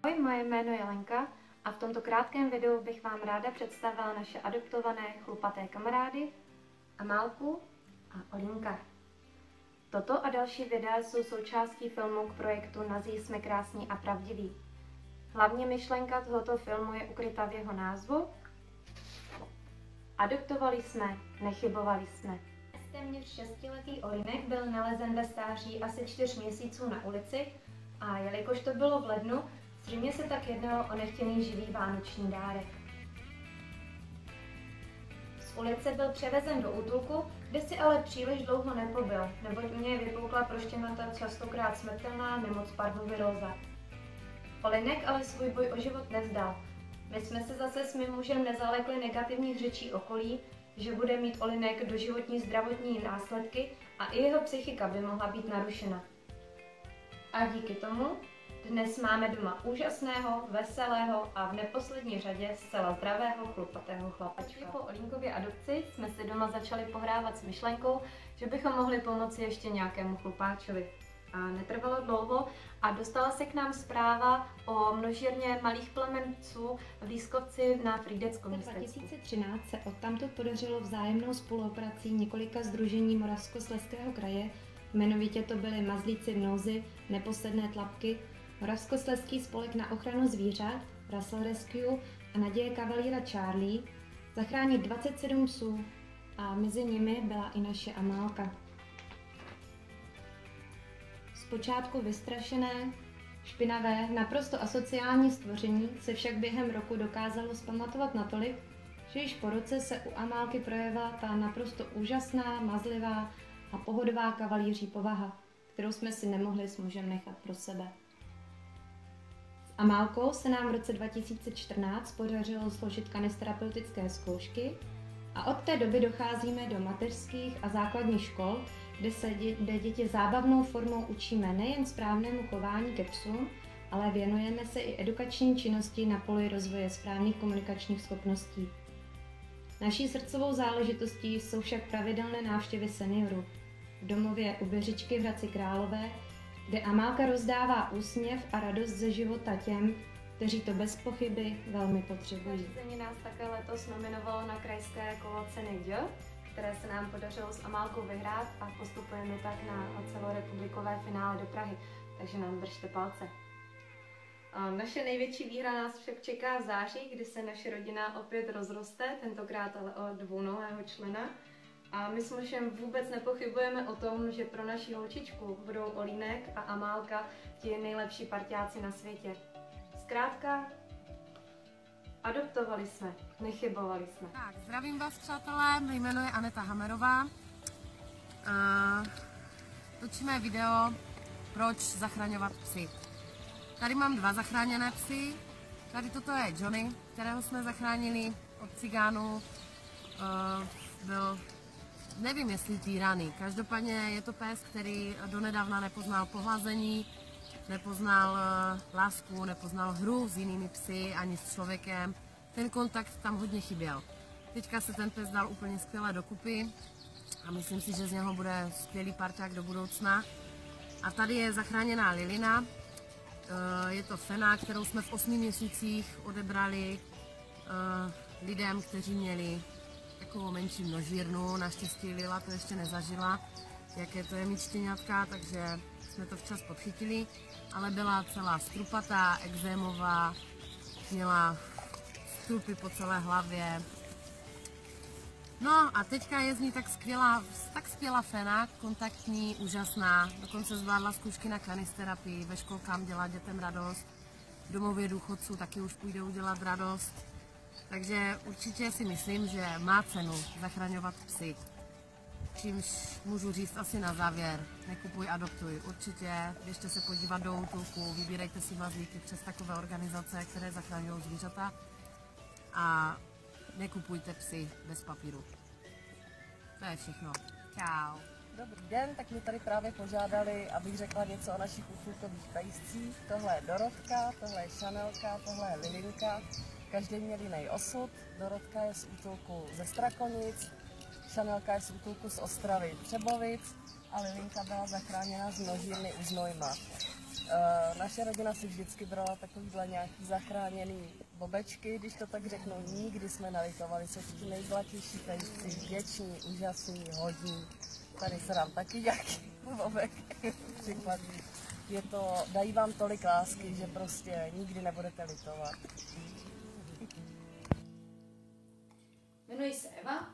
Ahoj, moje jméno je Lenka a v tomto krátkém videu bych vám ráda představila naše adoptované chlupaté kamarády Amálku a Olínka. Toto a další videa jsou součástí filmu k projektu Nazí jsme krásní a pravdiví. Hlavně myšlenka tohoto filmu je ukryta v jeho názvu. Adoptovali jsme, nechybovali jsme. Téměř 6letý Olínek byl nalezen ve stáří asi 4 měsíců na ulici a jelikož to bylo v lednu, zřejmě se tak jednalo o nechtěný živý vánoční dárek. Z ulice byl převezen do útulku, kde si ale příliš dlouho nepobyl, neboť u něj vypukla proštěnata častokrát smrtelná nemoc parvoviróza. Olínek ale svůj boj o život nevzdal. My jsme se zase s mým mužem nezalekli negativních řečí okolí, že bude mít Olínek doživotní zdravotní následky a i jeho psychika by mohla být narušena. A díky tomu dnes máme doma úžasného, veselého a v neposlední řadě zcela zdravého chlupatého chlapačka. Po Olínkově adopci jsme si doma začali pohrávat s myšlenkou, že bychom mohli pomoci ještě nějakému chlupáčovi. A netrvalo dlouho a dostala se k nám zpráva o množírně malých plemenců v Lískovci na Frýdeckom městečku. V 2013 se odtamtud podařilo vzájemnou spoluprací několika sdružení Moravskoslezského kraje, jmenovitě to byly Mazlíci v nouzi, Neposedné tlapky, Moravskoslezský spolek na ochranu zvířat, Russell Rescue a Naděje Kavalíra Charlie, zachránit 27 psů a mezi nimi byla i naše Amálka. Zpočátku vystrašené, špinavé, naprosto asociální stvoření se však během roku dokázalo zpamatovat natolik, že již po roce se u Amálky projevila ta naprosto úžasná, mazlivá a pohodová kavalíří povaha, kterou jsme si nemohli s mužem nechat pro sebe. S Amálkou se nám v roce 2014 podařilo složit kanisterapeutické zkoušky a od té doby docházíme do mateřských a základních škol, kde děti zábavnou formou učíme nejen správnému chování ke psům, ale věnujeme se i edukační činnosti na poli rozvoje správných komunikačních schopností. Naší srdcovou záležitostí jsou však pravidelné návštěvy seniorů v domově u Běřičky v Hradci Králové, kde Amálka rozdává úsměv a radost ze života těm, kteří to bez pochyby velmi potřebují. Řízení nás také letos nominovalo na krajské kolo ceny D, které se nám podařilo s Amálkou vyhrát a postupujeme tak na celorepublikové finále do Prahy, takže nám držte palce. Naše největší výhra nás však čeká v září, kdy se naše rodina opět rozroste, tentokrát ale o dvounohého člena. A my s mužem vůbec nepochybujeme o tom, že pro naši holčičku budou Olínek a Amálka ti nejlepší parťáci na světě. Zkrátka, adoptovali jsme, nechybovali jsme. Tak, zdravím vás, přátelé, mé jméno je Aneta Hamerová. Točíme video, proč zachraňovat psy. Tady mám 2 zachráněné psy. Tady toto je Johnny, kterého jsme zachránili od cigánů. Byl, nevím jestli týraný, každopádně je to pes, který donedávna nepoznal pohlazení, nepoznal lásku, nepoznal hru s jinými psy ani s člověkem. Ten kontakt tam hodně chyběl. Teďka se ten pes dal úplně skvěle dokupy a myslím si, že z něho bude skvělý parťák do budoucna. A tady je zachráněná Lilina. Je to fena, kterou jsme v 8 měsících odebrali lidem, kteří měli takovou menší množírnu. Naštěstí Lila to ještě nezažila, jaké to je mít štěňatka, takže jsme to včas podchytili, ale byla celá strupatá, ekzémová, měla strupy po celé hlavě. No a teďka je z ní tak skvělá fena, kontaktní, úžasná, dokonce zvládla zkoušky na kanisterapii, ve školkám dělá dětem radost, v domově důchodců taky už půjde udělat radost, takže určitě si myslím, že má cenu zachraňovat psy. Čímž můžu říct asi na závěr, nekupuj, adoptuj. Určitě běžte se podívat do útulku, vybírejte si mazlíky přes takové organizace, které zachraňují zvířata a nekupujte psy bez papíru. To je všechno. Čau. Dobrý den, tak mi tady právě požádali, abych řekla něco o našich útulkových pejscích. Tohle je Dorotka, tohle je Šanelka, tohle je Lilinka. Každý měl jiný osud. Dorotka je z útulku ze Strakonic, Šanelka je z útulku z Ostravy Třebovic a Lilinka byla zachráněna z množírny u Znojma. Naše rodina si vždycky brala takovýhle nějaký zachráněný bobečky, když to tak řeknu, nikdy jsme nelitovali, jsou ti nejblatější pejsci, vděční, úžasní, hodní. Tady se nám taky nějaký bobek přikladí. Dají vám tolik lásky, že prostě nikdy nebudete litovat. Jmenuji se Eva,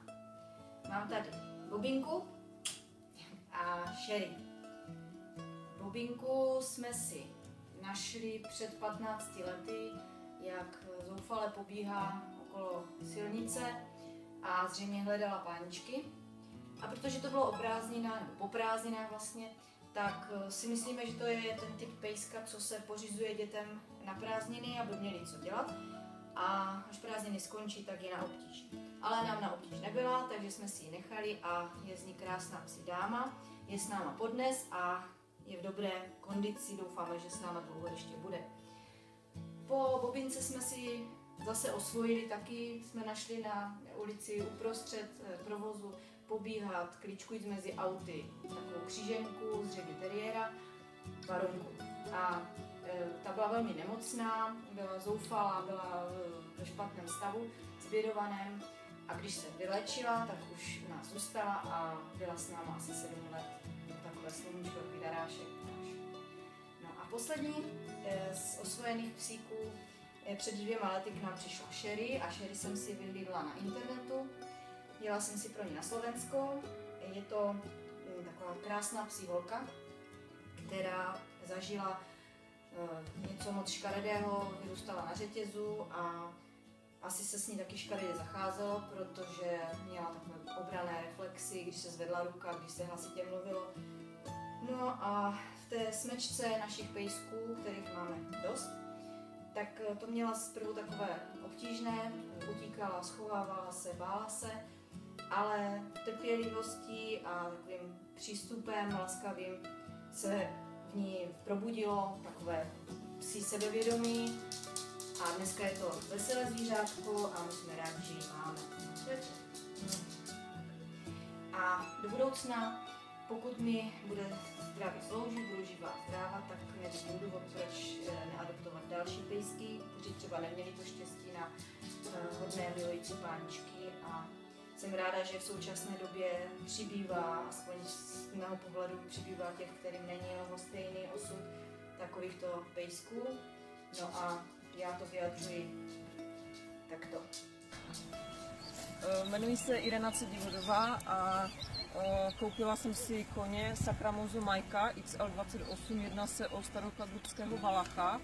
mám tady Bobinku a Sherry. Bobinku jsme si našli před 15 lety, jak zoufale pobíhá okolo silnice a zřejmě hledala páničky. A protože to bylo o prázdninách, nebo po prázdninách vlastně, tak si myslíme, že to je ten typ pejska, co se pořizuje dětem na prázdniny, aby měli co dělat. A až prázdniny skončí, tak je na obtíž. Ale nám na obtíž nebyla, takže jsme si ji nechali a je z ní krásná psi dáma. Je s náma podnes a je v dobré kondici, doufáme, že s náma dlouho ještě bude. Po Bobince jsme si zase osvojili taky, jsme našli na ulici uprostřed provozu pobíhat, kličkujíc mezi auty, takovou kříženku z ředy teriéra, baronku. A ta byla velmi nemocná, byla zoufalá, byla ve špatném stavu, zbědovaném. A když se vylečila, tak už u nás zůstala a byla s náma asi 7 let. Takové sluníčko, takový darášek. No a poslední z osvojených psíků před 2 lety k nám přišla Sherry a Sherry jsem si vyhlídla na internetu. Jela jsem si pro ní na Slovensko. Je to taková krásná psí holka, která zažila něco moc škaredého, vyrůstala na řetězu a asi se s ní taky škaredě zacházelo, protože měla takové obranné reflexy, když se zvedla ruka, když se hlasitě mluvilo. No a v té smečce našich pejsků, kterých máme dost, tak to měla zprvu takové obtížné, utíkala, schovávala se, bála se, ale trpělivostí a takovým přístupem laskavým se v ní probudilo takové psí sebevědomí a dneska je to veselé zvířátko a my jsme rádi, že ji máme. A do budoucna, pokud mi bude zdraví sloužit, budu živá zdráva, tak nevidím důvod, proč neadoptovat další pejsky, kteří třeba neměli to štěstí na hodné milující páničky a jsem ráda, že v současné době přibývá, aspoň z mého pohledu přibývá těch, kterým není lhostejný osud takovýchto pejsků. No a já to vyjadřuji takto. Jmenuji se Irena Cedivodová a koupila jsem si koně Sakramozu Majka XL28. Jedná se o starokladrubského valacha,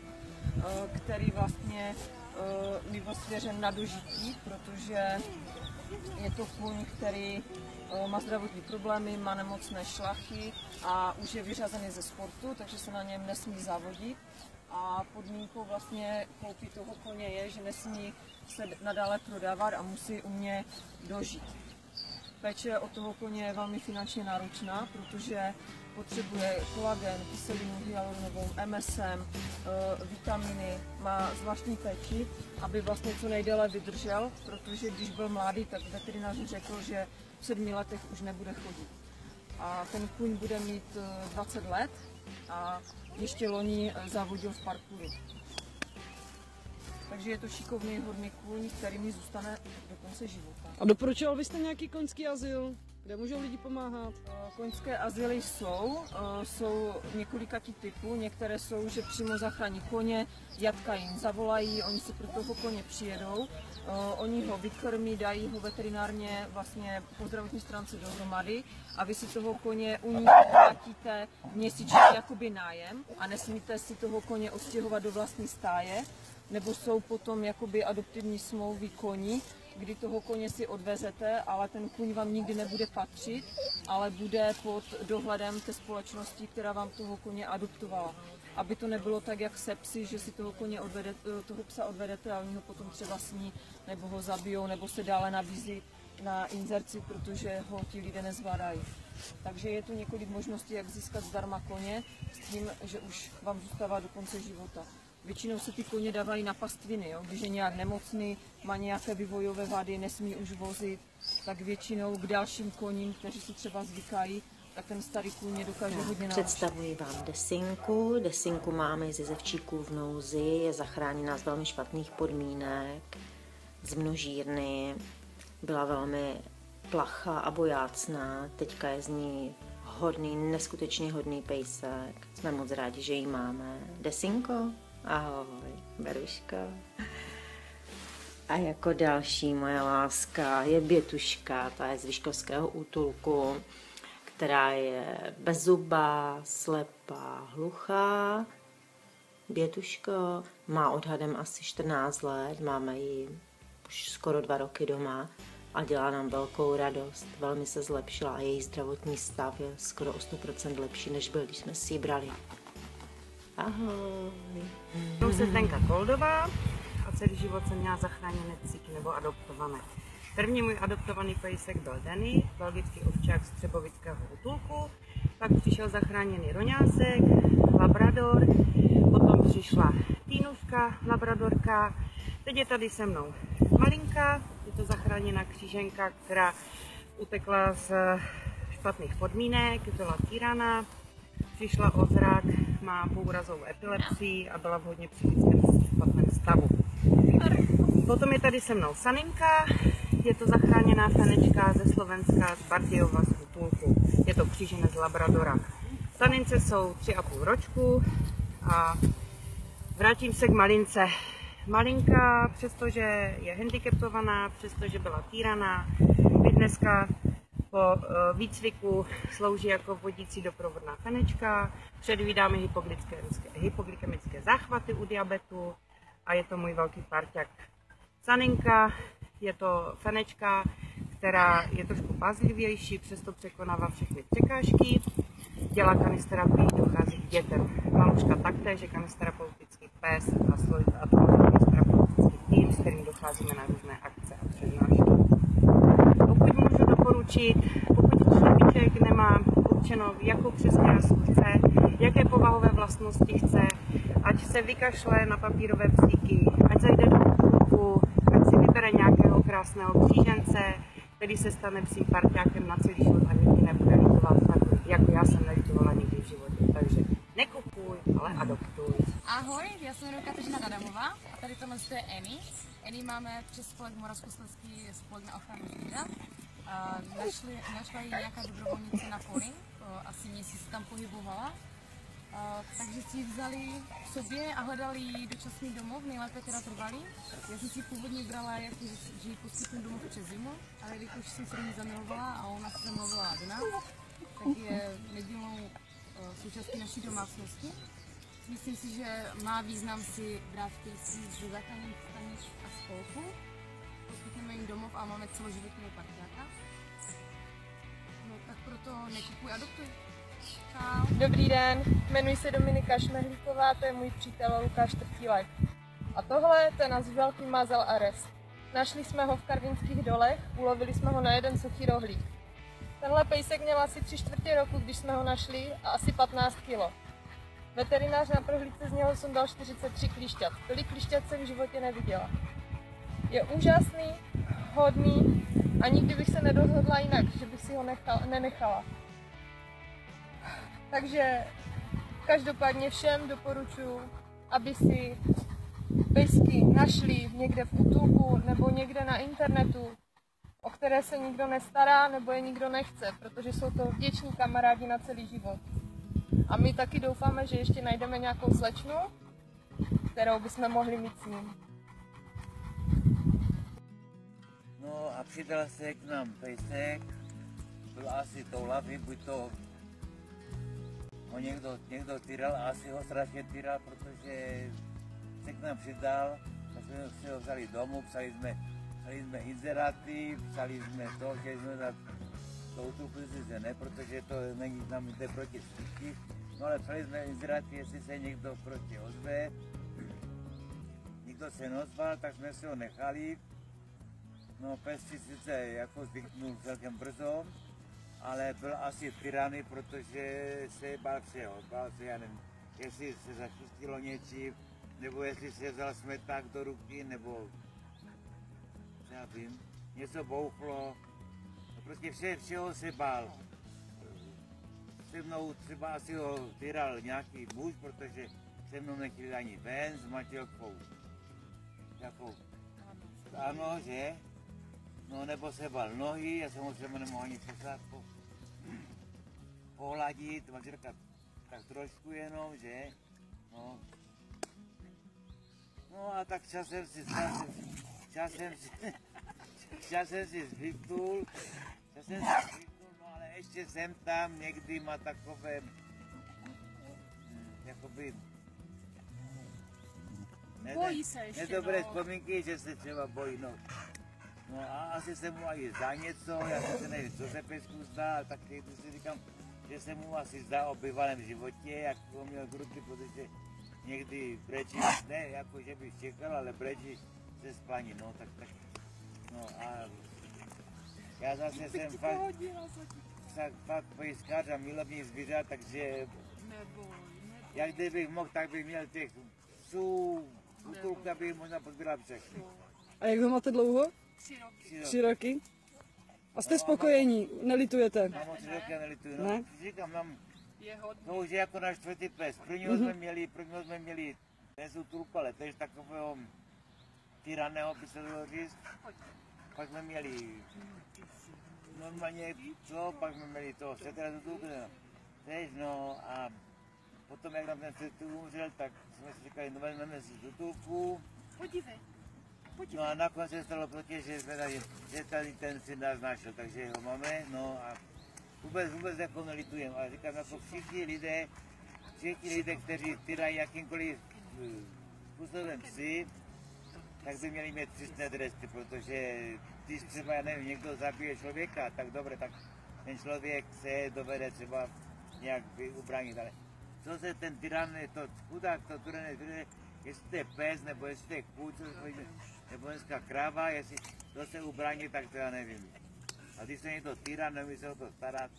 který vlastně mi byl svěřen na dožití, protože je to kůň, který má zdravotní problémy, má nemocné šlachy a už je vyřazený ze sportu, takže se na něm nesmí závodit. A podmínkou vlastně koupí toho koně je, že nesmí se nadále prodávat a musí u mě dožít. Péče od toho koně je velmi finančně náročná, protože potřebuje kolagen, kyselinu hyaluronovou, MSM, vitaminy, má zvláštní péči, aby vlastně co nejdéle vydržel, protože když byl mladý, tak veterinář řekl, že v 7 letech už nebude chodit. A ten kůň bude mít 20 let a ještě loni závodil v parkouru. Takže je to šikovný, hodný kůň, který mi zůstane do konce života. A doporučoval byste nějaký koňský azyl, kde můžou lidi pomáhat? Koňské azyly jsou několika typů. Některé jsou, že přímo zachrání koně, jatka jim zavolají, oni si pro toho koně přijedou, oni ho vykrmí, dají ho veterinárně vlastně po zdravotní stránce dohromady a vy si toho koně u nich platíte měsíčně jakoby nájem a nesmíte si toho koně odstěhovat do vlastní stáje, nebo jsou potom jakoby adoptivní smlouvy koní, kdy toho koně si odvezete, ale ten kůň vám nikdy nebude patřit, ale bude pod dohledem té společnosti, která vám toho koně adoptovala. Aby to nebylo tak, jak se psy, že si toho psa odvedete a oni ho potom třeba sní, nebo ho zabijou, nebo se dále nabízí na inzerci, protože ho ti lidé nezvládají. Takže je tu několik možností, jak získat zdarma koně, s tím, že už vám zůstává do konce života. Většinou se ty koně dávají na pastviny, jo? Když je nějak nemocný, má nějaké vývojové vady, nesmí už vozit, tak většinou k dalším koním, kteří si třeba zvykají, a ten starý kůň je dokáže hodně naučit. Představuji vám Desinku. Desinku máme ze Zevčíků v nouzi, je zachráněna z velmi špatných podmínek, z množírny, byla velmi plachá a bojácná, teďka je z ní hodný, neskutečně hodný pejsek. Jsme moc rádi, že ji máme. Desinko, ahoj, Beruško. A jako další moje láska je Bětuška, ta je z Vyškovského útulku, která je bezzubá, slepá, hluchá. Bětuško má odhadem asi 14 let, máme ji už skoro 2 roky doma a dělá nám velkou radost. Velmi se zlepšila a její zdravotní stav je skoro o 100% lepší, než byl, když jsme si ji brali. Ahoj. Jsem se Zdenka Koldová a celý život jsem měla zachráněné psíky nebo adoptované. První můj adoptovaný pejsek byl Danny, belgický ovčák z Třebovického útulku. Pak přišel zachráněný roňásek, labrador, potom přišla Týnuška, labradorka. Teď je tady se mnou Malinka, je to zachráněná kříženka, která utekla z špatných podmínek, byla týraná, přišla o zrak, má poúrazovou epilepsii a byla v hodně psychickém špatném stavu. Potom je tady se mnou Saninka, je to zachráněná fenečka ze Slovenska, z Bardějova z útulku. Je to kříženec labradora. Sanince jsou 3,5 ročku a vrátím se k Malince. Malinka, přestože je handicapovaná, přestože byla týraná, by dneska po výcviku slouží jako vodící doprovodná fenečka. Předvídáme hypoglykemické záchvaty u diabetu a je to můj velký parťák. Saninka je to fenečka, která je trošku pázlivější, přesto překonává všechny překážky. Dělá kanisterapii, dochází k dětem. Maluška taktéž je kanisterapeutický pes a to kanisterapeutický tým, s kterým docházíme na různé akce a přednášky. Pokud můžu doporučit, pokud chlapíček nemá určeno, jakou přesně rasu chce, jaké povahové vlastnosti chce, ať se vykašle na papírové psíky, ať zajde do útulku, ať si vybere nějakého krásného křížence, který se stane psím parťákem na celý život a nikdy nebude litovat, jako já jsem nelitovala nikdy v životě. Takže nekupuj, ale adoptuj. Ahoj, já jsem jmenuji Kateřina Adamová a tady tohle je Annie. Annie máme přes spolek Moravskoslezský spolek na ochranu zvířat. Našla ji nějaká dobrovolnice na poli, asi měsíc tam pohybovala. Takže si ji vzali k sobě a hledali jí dočasný domov, nejlépe teda trvalý. Já jsem si ji původně brala, jako, že jí poskytnu domov přes zimu, ale jelikož jsem se do ní zamilovala a ona se zamilovala do nás, tak je nedílnou součástí naší domácnosti. Myslím si, že má význam si brát pejsky ze záchranných stanic a spolku. Poskytneme jim domov a máme celoživotního parťáka. No tak proto nekupuj, adoptuj. Čau. Dobrý den, jmenuji se Dominika Šmehlíková, to je můj přítel Lukáš Trtílek. A tohle to je náš velký mazel Ares. Našli jsme ho v Karvinských dolech, ulovili jsme ho na jeden suchý rohlík. Tenhle pejsek měl asi 3/4 roku, když jsme ho našli, a asi 15 kg. Veterinář na prohlídce z něho sundal 43 klíšťat. Tolik klíšťat jsem v životě neviděla. Je úžasný, hodný a nikdy bych se nerozhodla jinak, že bych si ho nenechala. Takže každopádně všem doporučuji, aby si pejsky našli někde v útulku nebo někde na internetu, o které se nikdo nestará nebo je nikdo nechce, protože jsou to vděční kamarádi na celý život. A my taky doufáme, že ještě najdeme nějakou slečnu, kterou bychom mohli mít s ním. No a přidal se k nám pejsek, byl asi toulavý, buď to ho někdo týral a asi ho strašně týral, protože se k nám přidal, tak jsme si ho vzali domů, psali jsme inzeráty, psali jsme to, že jsme za touto pozici ne, protože to není nám jde proti smrti. No ale psali jsme inzeráty, jestli se někdo proti ozve. Nikdo se neozval, tak jsme si ho nechali. No pes si sice jako zvyknul celkem brzo, ale byl asi tyraný, protože se bál všeho. Bál se, já nevím, jestli se zašustilo něčím, nebo jestli se vzal smeták do ruky, nebo já vím, něco bouchlo. No prostě všeho se bál. se mnou třeba asi ho tyral nějaký muž, protože se mnou nechtěli ani ven s manželkou. Jako, ano, že? No nebo se bal nohy, já jsem ho třeba nemohl ani posát pohladit, manželka tak trošku jenom, že? No. No a tak časem si zvyknul, no ale ještě jsem tam někdy má takové, jakoby, Bojí se ještě, nedobré no. vzpomínky, že se třeba bojí, no. No a asi se mu i zdá něco, já se nevím, co se pejsku zdá, tak si říkám, že se mu asi zdá o bývalém životě, jak ho měl kruty, protože někdy brečí, ne jako že bych čekal, ale brečí se spaní, no tak, no a já zase jsem fakt pejskař a milovník zvířat, takže jak kdybych mohl, tak bych měl těch psů, útulka bych možná pozbíral všechny. A jak ho máte dlouho? 3 roky. A jste spokojení? Nelitujete? Mám 3 roky a nelituju. No, Ne? říkám, to už je jako náš 4. pes. Prvního jsme měli bez útulku, ale tež takového tyranného, by se dalo říct. Pak jsme měli normálně co, pak jsme měli toho setera z útulku. Tež, no a potom, jak nám ten setu umřel, tak jsme si říkali, no vezmeme si z útulku. Podívej. No a nakonec se stalo proti, že tady ten syn nás našel, takže ho máme, no a vůbec jako nelitujeme, ale říkám, jako všichni lidé, kteří tyrají jakýmkoliv způsobem psy, tak by měli mít přísné tresty, protože když třeba, já nevím, někdo zabije člověka, tak dobré, tak ten člověk se dovede třeba nějak ubránit, ale co se ten tyran, to chudák, to tyrané, jestli to je pes, nebo jestli to je kůň, nebo dneska kráva, jestli to se ubrání, tak to já nevím. A když se někdo tyran, neumí se o to starat,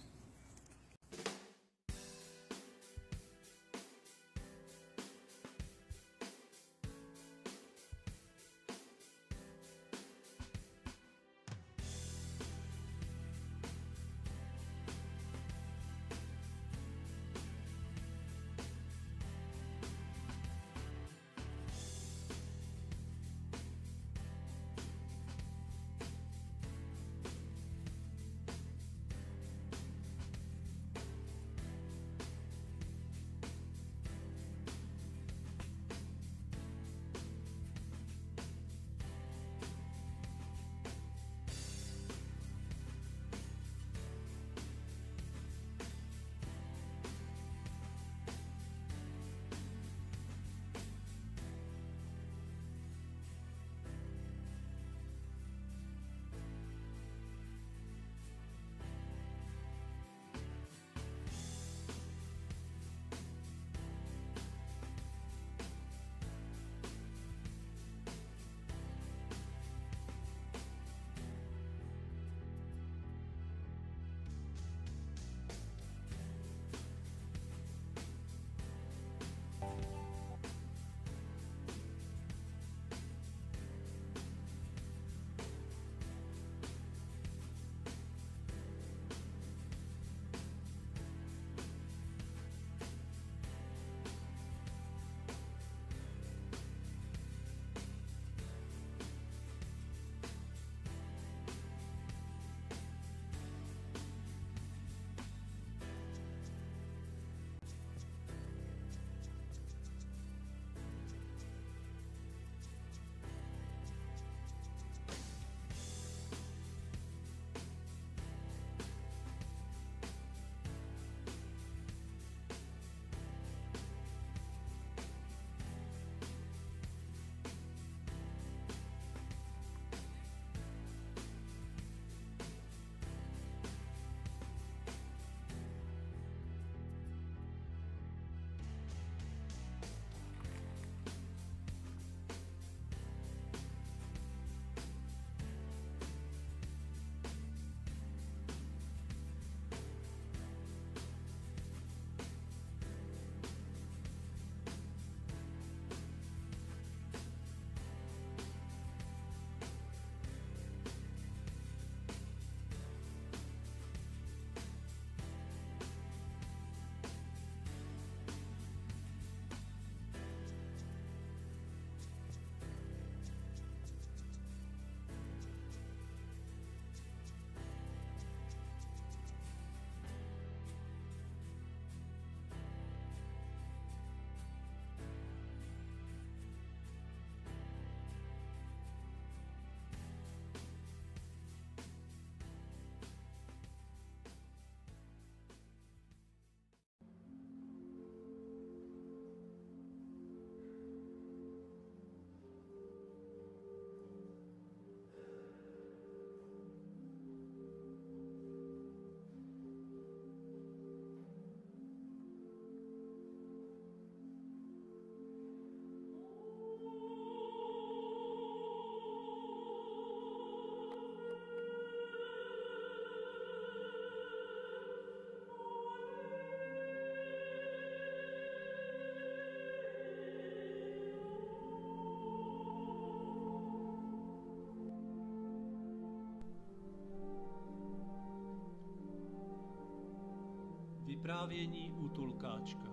Vyprávění útulkáčka.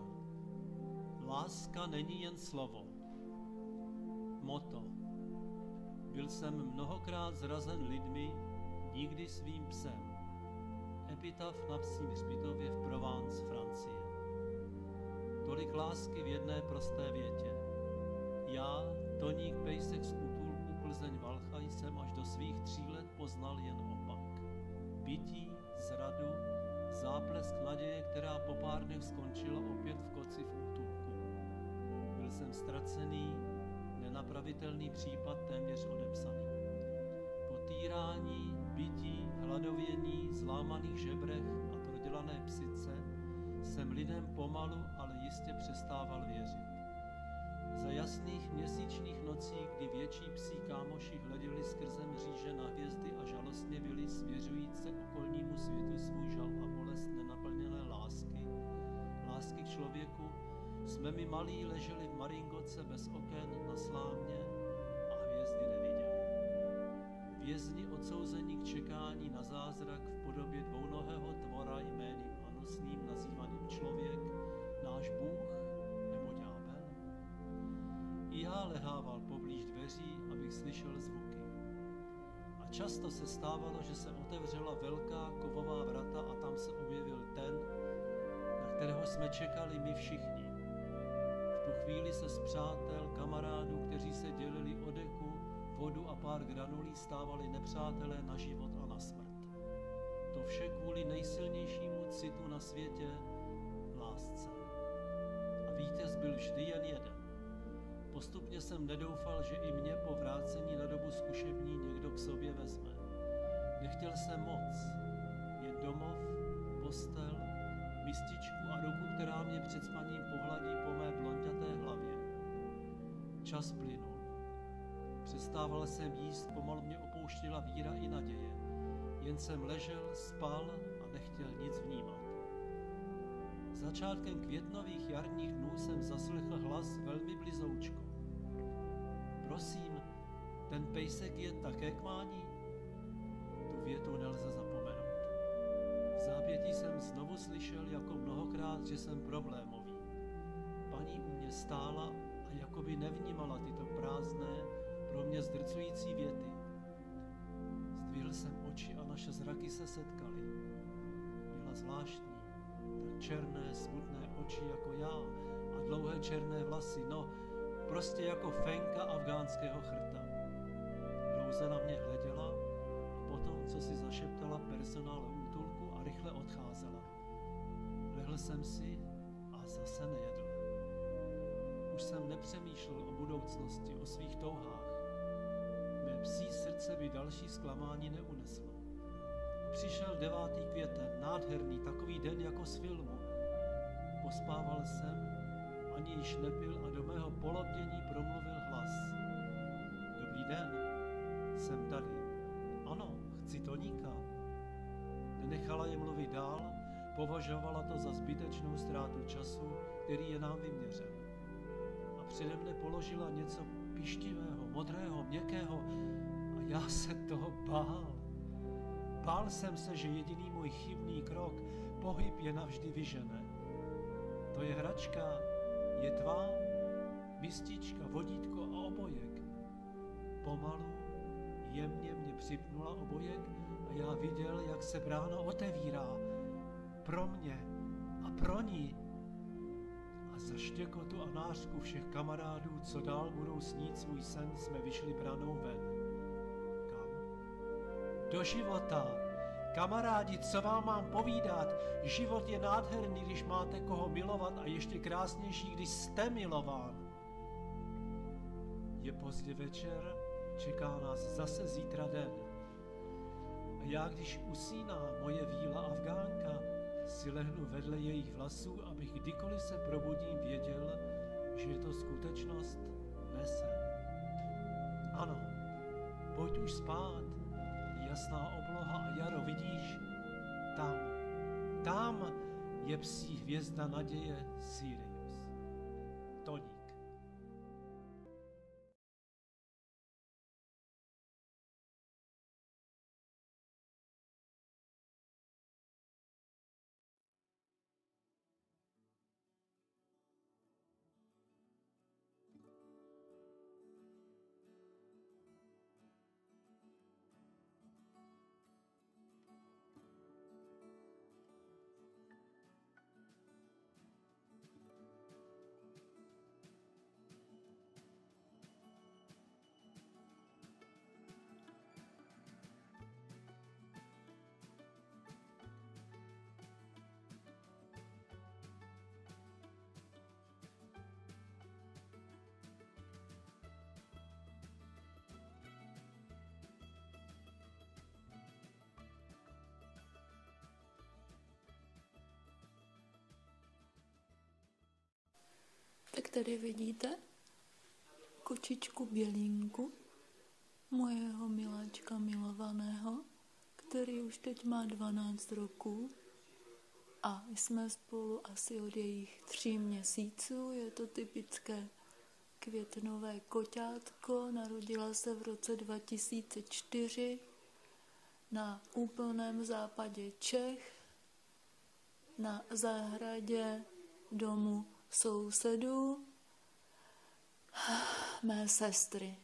Láska není jen slovo. Moto. Byl jsem mnohokrát zrazen lidmi, nikdy svým psem. Epitaf na psím hřbitově v Provence, Francie. Tolik lásky v jedné prosté větě. Já, Toník Pejsek z útulku Plzeň Valcha, jsem až do svých 3 let poznal jen opak. Bytí, zradu, záplesk naděje, která po pár dnech skončila opět v koci v útulku. Byl jsem ztracený, nenapravitelný případ, téměř odepsaný. Po týrání, bytí, hladovění, zlámaných žebrech a prodělané psice jsem lidem pomalu, ale jistě přestával věřit. Za jasných měsíčních nocí, kdy větší psí kámoši hleděli skrze mříže na hvězdy a žalostně vyli, svěřujíc se okolnímu světu svůj žal a bolest nenaplněné lásky, lásky k člověku, jsme my malí leželi v maringoce bez oken na slámě a hvězdy neviděli. Vězni odsouzení k čekání na zázrak v podobě dvounohého tvora jménem hanusným nazývaným člověk, náš Bůh nebo ďábel. I já lehával poblíž dveří, abych slyšel zvuky. A často se stávalo, že se otevřela velká kovová vrata a tam se objevil ten, na kterého jsme čekali my všichni. V tu chvíli se z přátel, kamarádů, kteří se dělili o deku, vodu a pár granulí, stávali nepřátelé na život a na smrt. To vše kvůli nejsilnějšímu citu na světě, lásce. A vítěz byl vždy jen jeden. Postupně jsem nedoufal, že i mě po vrácení na dobu zkušební někdo k sobě vezme. Nechtěl jsem moc, jen domov, postel, mističku a ruku, která mě před spaním pohladí po mé blonďaté hlavě. Čas plynul. Přestával jsem jíst, pomalu mě opouštěla víra i naděje. Jen jsem ležel, spal a nechtěl nic vnímat. Začátkem květnových jarních dnů jsem zaslechl hlas velmi blizoučko. Prosím, ten pejsek je také k mání? Tu větu nelze zapomenout. V zápětí jsem znovu slyšel jako mnohokrát, že jsem problémový. Paní u mě stála a jakoby nevnímala tyto prázdné, pro mě zdrcující věty. Zdvihl jsem oči a naše zraky se setkaly. Byla zvláštní, tak černé, smutné oči jako já a dlouhé černé vlasy, no, prostě jako fenka afgánského chrta. Dlouze na mě hleděla a potom, co si zašeptala personál útulku a rychle odcházela. Lehl jsem si a zase nejedl. Už jsem nepřemýšlel o budoucnosti, o svých touhách. Mé psí srdce by další zklamání neuneslo. Přišel 9. květen, nádherný, takový den jako z filmu. Pospával jsem, ani již nepil a do mého polobdění promluvil hlas. Dobrý den, jsem tady. Ano, chci Toníka. Nenechala je mluvit dál, považovala to za zbytečnou ztrátu času, který je nám vyměřen. A přede mne položila něco pištivého, modrého, měkkého a já se toho bál. Bál jsem se, že jediný můj chybný krok, pohyb je navždy vyžene. To je hračka, je tvá, mistička, vodítko a obojek. Pomalu, jemně mě připnula obojek a já viděl, jak se brána otevírá. Pro mě a pro ní. A za štěkotu a nářku všech kamarádů, co dál budou snít svůj sen, jsme vyšli branou ven. Kam? Do života. Kamarádi, co vám mám povídat? Život je nádherný, když máte koho milovat a ještě krásnější, když jste milován. Je pozdě večer, čeká nás zase zítra den. A já, když usíná moje víla Afgánka, si lehnu vedle jejich vlasů, abych kdykoliv se probudím věděl, že je to skutečnost, ne sen. Ano, pojď už spát, jasná obloha a jaro, vidíš? Tam je psí hvězda naděje Sirius. Toník. Tady vidíte kočičku Bělínku, mojeho miláčka milovaného, který už teď má 12 roků a jsme spolu asi od jejich 3 měsíců. Je to typické květnové koťátko, narodila se v roce 2004 na úplném západě Čech, na zahradě domu sousedů mé sestry.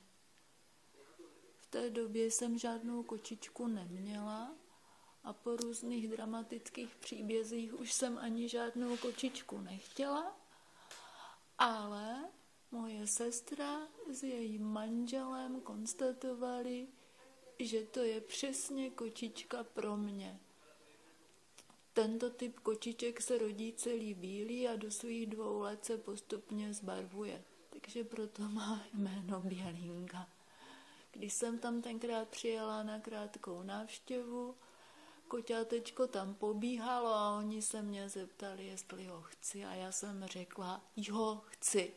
V té době jsem žádnou kočičku neměla a po různých dramatických příbězích už jsem ani žádnou kočičku nechtěla, ale moje sestra s jejím manželem konstatovali, že to je přesně kočička pro mě. Tento typ kočiček se rodí celý bílý a do svých 2 let se postupně zbarvuje, takže proto má jméno Bělínka. Když jsem tam tenkrát přijela na krátkou návštěvu, koťátečko tam pobíhalo a oni se mě zeptali, jestli ho chci a já jsem řekla, jo, chci.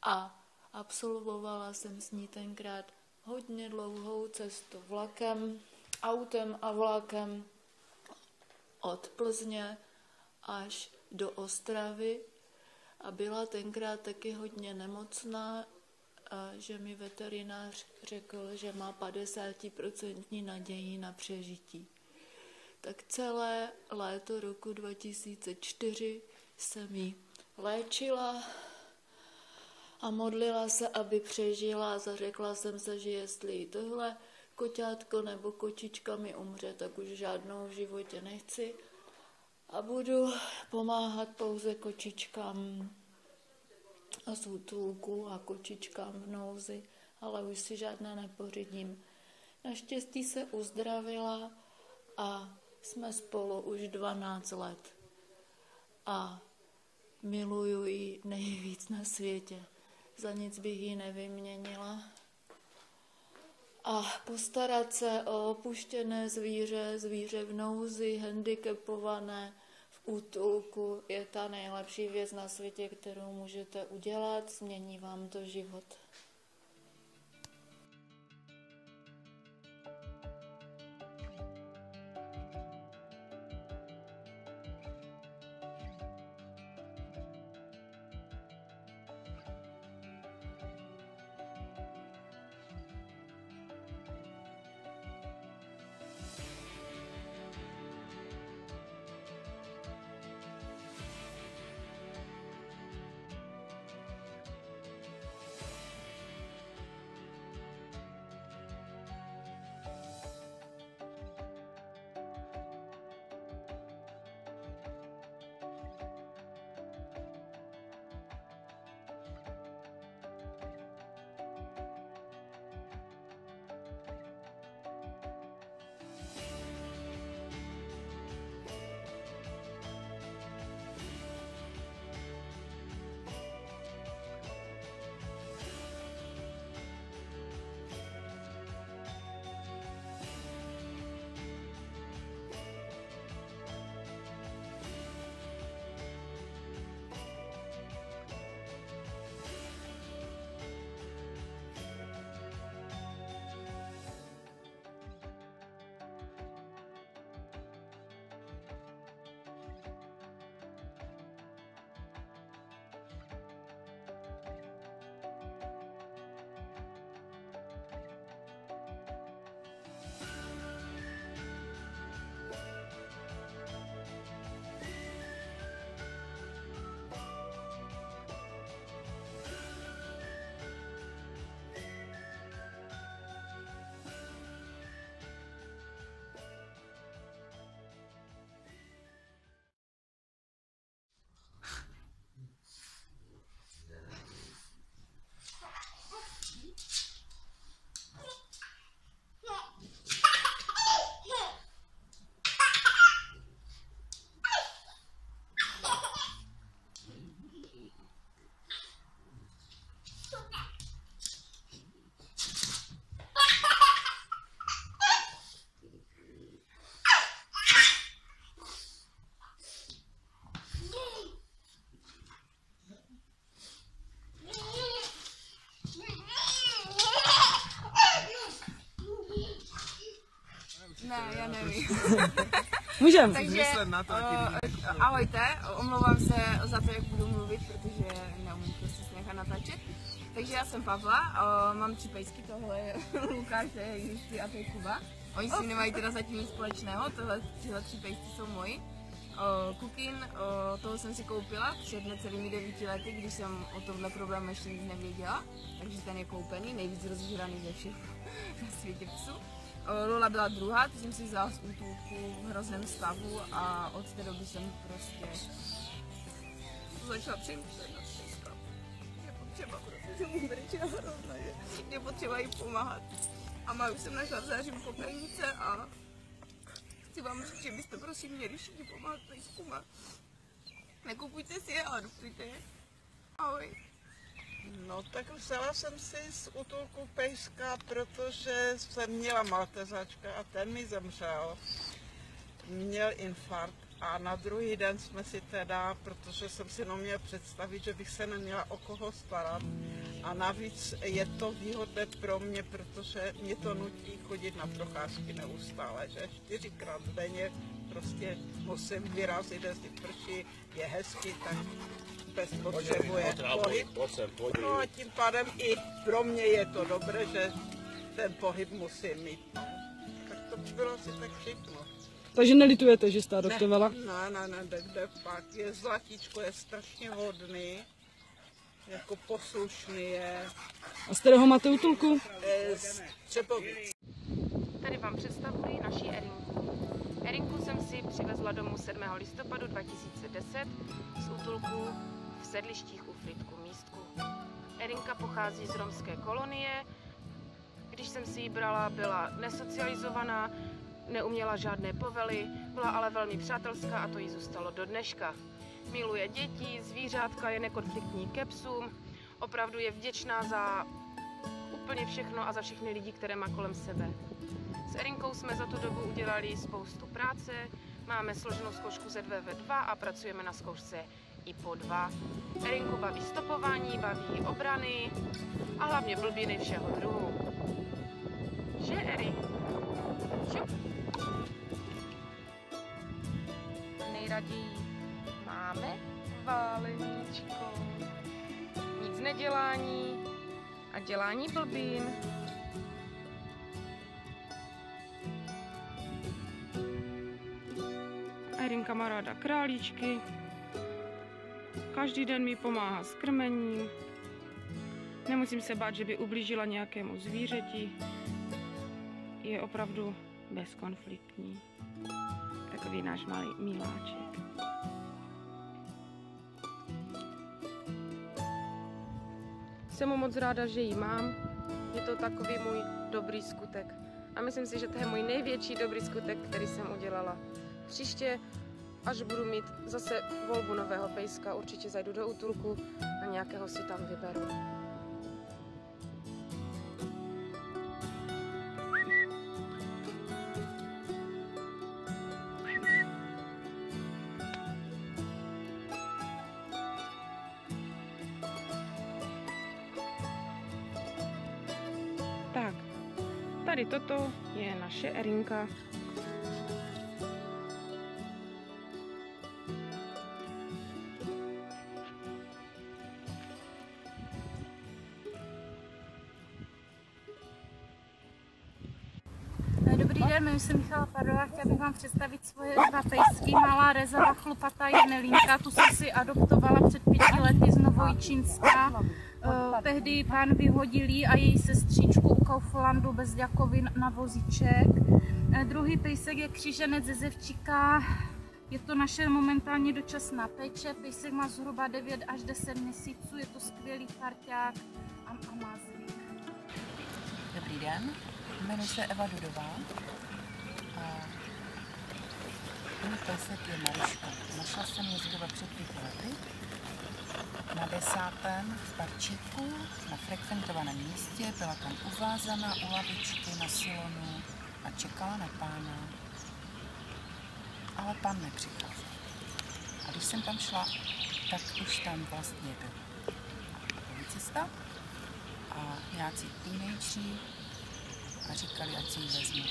A absolvovala jsem s ní tenkrát hodně dlouhou cestu vlakem, autem a vlakem od Plzně až do Ostravy a byla tenkrát taky hodně nemocná, že mi veterinář řekl, že má 50% naději na přežití. Tak celé léto roku 2004 jsem ji léčila a modlila se, aby přežila a zařekla jsem se, že jestli tohle koťátko nebo kočička mi umře, tak už žádnou v životě nechci a budu pomáhat pouze kočičkám z útulku a kočičkám v nouzi, ale už si žádná nepořídím. Naštěstí se uzdravila a jsme spolu už 12 let a miluju ji nejvíc na světě. Za nic bych ji nevyměnila. A postarat se o opuštěné zvíře v nouzi, handicapované v útulku je ta nejlepší věc na světě, kterou můžete udělat, změní vám to život. Ne, já nevím. Můžem. Takže ahojte, omlouvám se za to, jak budu mluvit, protože neumím prostě se nechat natáčet. Takže já jsem Pavla, mám 3 pejsky, tohle je Lukáš, to je Justy a to je Kuba. Oni si nemají teda zatím nic společného, tyhle 3 pejsky jsou moji. Kukin, toho jsem si koupila před necelými 9 lety, když jsem o tomhle problému ještě nic nevěděla, takže ten je koupený, nejvíc rozžíraný ze všech na světě psů. Lola byla druhá, tu jsem si vzala z útulku v hrozném stavu a od té doby jsem prostě začala přemýšlet nad všecko. Je potřeba, protože mu brečela hrozně, je potřeba jí pomáhat. A Maju jsem našla v září popelnice a chci vám říct, že byste prosím měli všichni pomáhat pejskům. Nekupujte si je, ale adoptujte je. Ahoj. No tak vzala jsem si z útulku pejska, protože jsem měla maltezačka a ten mi zemřel. Měl infarkt a na druhý den jsme si teda, protože jsem si neměla představit, že bych se neměla o koho starat. A navíc je to výhodné pro mě, protože mě to nutí chodit na procházky neustále, že 4krát denně prostě musím vyrazit, jestli prší, je hezky, tak pes potřebuje pohyb. No a tím pádem i pro mě je to dobré, že ten pohyb musím mít. No. Tak to by bylo asi tak všechno. Takže nelitujete, že jste adoptovala? Ne, kde pak. Je zlatíčko, je strašně hodný, jako poslušný je. A z kterého máte útulku? Z Třebovic. Tady vám představuji naši Erinku. Erinku jsem si přivezla domů 7. listopadu 2010 z útulku v Sedlištích u Frýdku Místku. Erinka pochází z romské kolonie. Když jsem si ji brala, byla nesocializovaná, neuměla žádné povely, byla ale velmi přátelská a to jí zůstalo do dneška. Miluje děti, zvířátka, je nekonfliktní ke psům, opravdu je vděčná za úplně všechno a za všechny lidi, které má kolem sebe. S Erinkou jsme za tu dobu udělali spoustu práce, máme složenou zkoušku ze 2 a pracujeme na zkoušce i po 2. Erinku baví stopování, baví obrany a hlavně blbiny všeho druhu. Že, Erin? Šup. Nejraději máme váleníčko, nic nedělání a dělání blbin. Erinka má ráda králíčky, každý den mi pomáhá s krmením, nemusím se bát, že by ublížila nějakému zvířeti, je opravdu bezkonfliktní, takový náš malý miláček. Jsem mu moc ráda, že ji mám, je to takový můj dobrý skutek a myslím si, že to je můj největší dobrý skutek, který jsem udělala. Příště, až budu mít zase volbu nového pejska, určitě zajdu do útulku a nějakého si tam vyberu. Tak, tady toto je naše Erinka. Dobrý den, jmenuji se Michala Pardová, chtěla bych vám představit svoje 2 pejsky. Malá rezavá chlupatá Jmelinka, tu jsem si adoptovala před 5 lety z Novojčínska. Tehdy pán vyhodil jí a její sestřičku u Kauflandu bez Děkovin na vozíček. Druhý pejsek je kříženec ze Zevčíka. Je to naše momentálně dočasná péče. Pejsek má zhruba 9 až 10 měsíců, je to skvělý parťák a má zvyk. Dobrý den, jmenuji se Eva Dudová a můj pejsek je Mariška. Našla jsem ji zhruba před 5 lety na 10. v parčíku na frekventovaném místě, byla tam uvázaná u lavičky na silonu a čekala na pána, ale pán nepřicházel. A když jsem tam šla, tak už tam vlastně byl policista a nějací teenageři a říkali, ať si ji vezmu.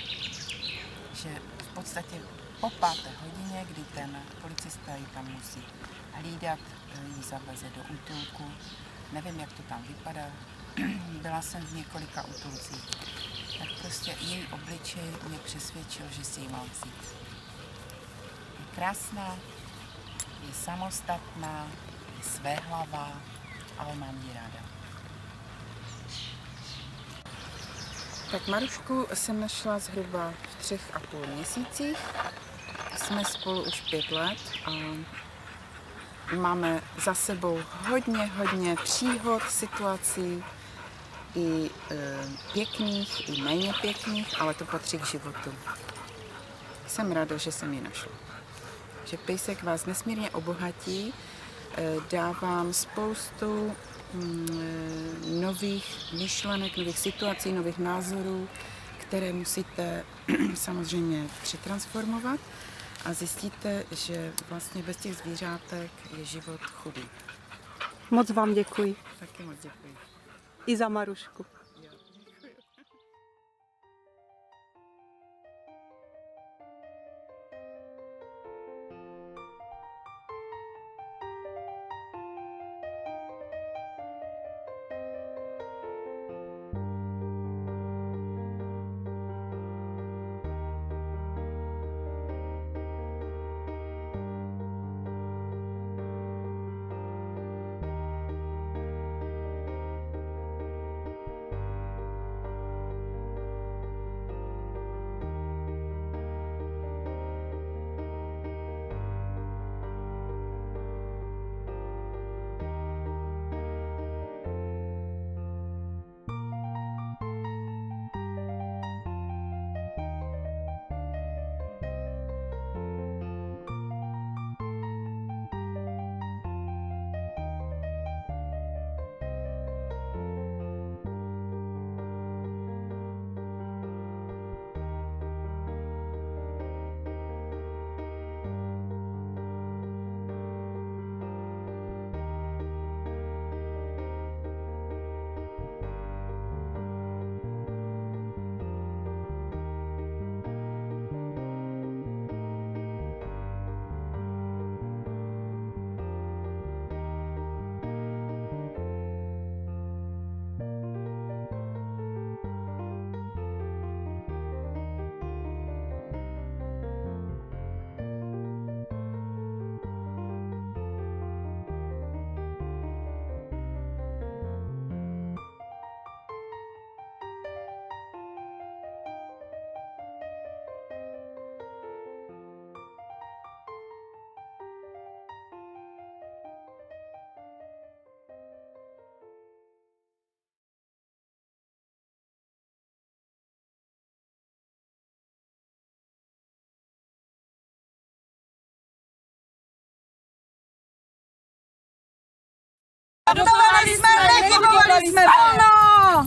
že v podstatě po 5. hodině, kdy ten policista ji tam musí hlídat, ji zaveze do útulku. Nevím, jak to tam vypadá. Byla jsem v několika útulcích. Tak prostě její obličej mě přesvědčil, že si ji mám vzít. Je krásná, je samostatná, je svéhlavá, ale mám ji ráda. Tak Marušku jsem našla zhruba v 3,5 měsících. Jsme spolu už 5 let a máme za sebou hodně příhod, situací, i pěkných, i méně pěkných, ale to patří k životu. Jsem ráda, že jsem ji našla. Že pejsek vás nesmírně obohatí, dávám spoustu nových myšlenek, nových situací, nových názorů, které musíte samozřejmě přetransformovat a zjistíte, že vlastně bez těch zvířátek je život chudý. Moc vám děkuji. Taky moc děkuji. I za Marušku. Adoptovali jsme, nechybovali jsme, ano!